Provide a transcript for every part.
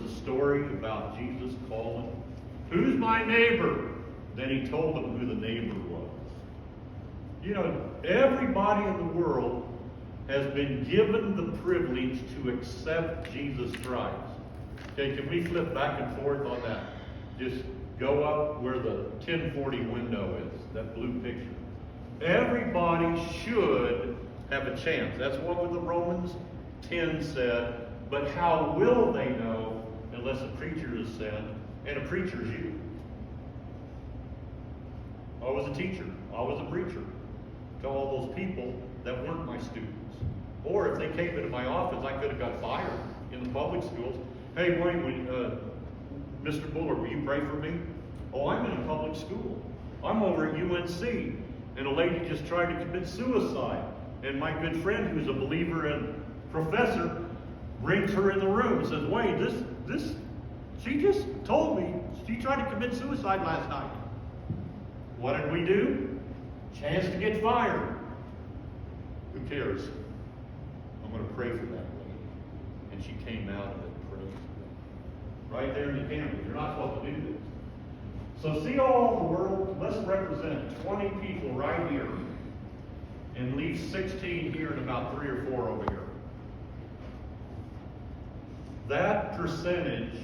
the story about Jesus calling, "Who's my neighbor?" Then he told them who the neighbor was. You know, everybody in the world has been given the privilege to accept Jesus Christ. Okay, can we flip back and forth on that? Just go up where the 1040 window is, that blue picture. Everybody should have a chance. That's what the Romans 10 said. But how will they know unless a preacher is sent? And a preacher is you. I was a teacher. I was a preacher to all those people that weren't my students. Or if they came into my office, I could have got fired in the public schools. "Hey, Wayne, Mr. Bullar, will you pray for me?" "Oh, I'm in a public school. I'm over at UNC, and a lady just tried to commit suicide. And my good friend, who's a believer and professor, brings her in the room and says, 'Wayne, she just told me she tried to commit suicide last night.'" What did we do? Chance to get fired. Who cares? I'm going to pray for that lady. And she came out of it, praise God. Right there in the camera. You're not supposed to do this. So see all the world, let's represent 20 people right here and leave 16 here and about 3 or 4 over here. That percentage,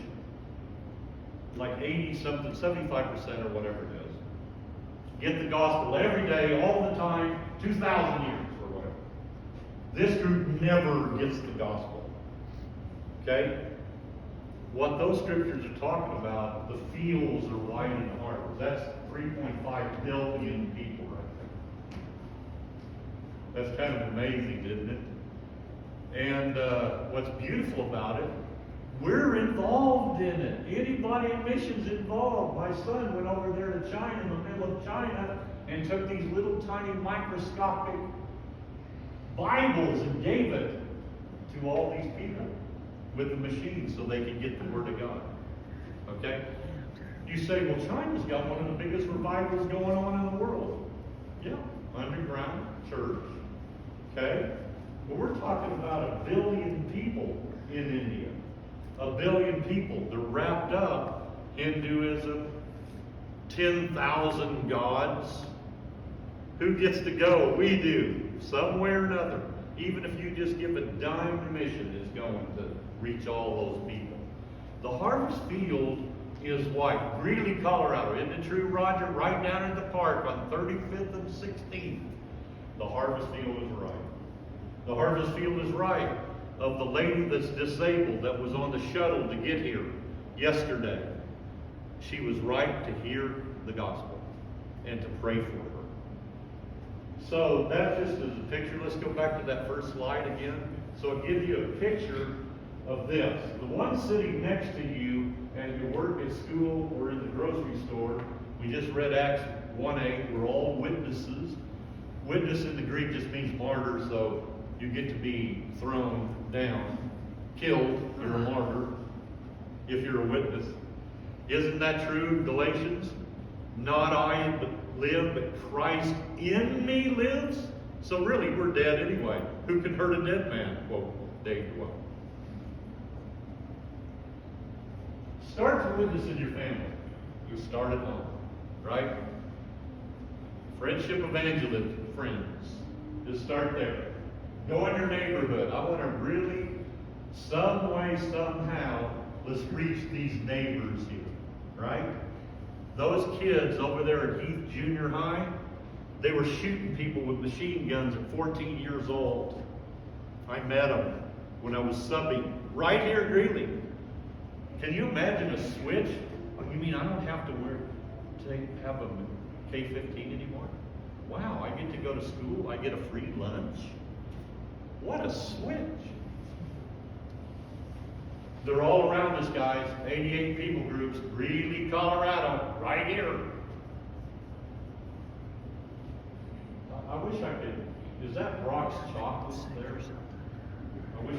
like 80 something, 75% or whatever it is, get the gospel every day, all the time, 2,000 years or whatever. This group never gets the gospel. Okay? What those scriptures are talking about, the fields are wide in the harvest. That's 3.5 billion people right there. That's kind of amazing, isn't it? And what's beautiful about it, we're involved in it. Anybody in missions involved. My son went over there to China, in the middle of China, and took these little tiny microscopic Bibles and gave it to all these people with the machines so they could get the Word of God. Okay? You say, well, China's got one of the biggest revivals going on in the world. Yeah, underground church. Okay? But we're talking about 1 billion people in India. 1 billion people. They're wrapped up. Hinduism, 10,000 gods. Who gets to go? We do. Some way or another. Even if you just give a dime to mission, is going to reach all those people. The harvest field is what? Greeley, Colorado. Isn't it true, Roger? Right down in the park on 35th and 16th. The harvest field is right. The harvest field is right. Of the lady that's disabled that was on the shuttle to get here yesterday. She was right to hear the gospel and to pray for her. So that just is a picture. Let's go back to that first slide again. So I'll give you a picture of this. The one sitting next to you at your work at school or in the grocery store, we just read Acts 1:8. We're all witnesses. Witness in the Greek just means martyr, so you get to be thrown down, killed. You're a martyr if you're a witness. Isn't that true, Galatians? Not I but live, but Christ in me lives. So really, we're dead anyway. Who can hurt a dead man? Quote Dave Dwell. Start to witness in your family. You start at home, right? Friendship evangelism, friends. Just start there. Go in your neighborhood. I want to really, some way, somehow, let's reach these neighbors here, right? Those kids over there at Heath Junior High, they were shooting people with machine guns at 14 years old. I met them when I was subbing right here at Greeley. Can you imagine a switch? Oh, you mean I don't have to have a K-15 anymore? Wow, I get to go to school. I get a free lunch. What a switch. They're all around us, guys. 88 people groups, Greeley, Colorado, right here. I wish I could. Is that Brock's chocolate there? I wish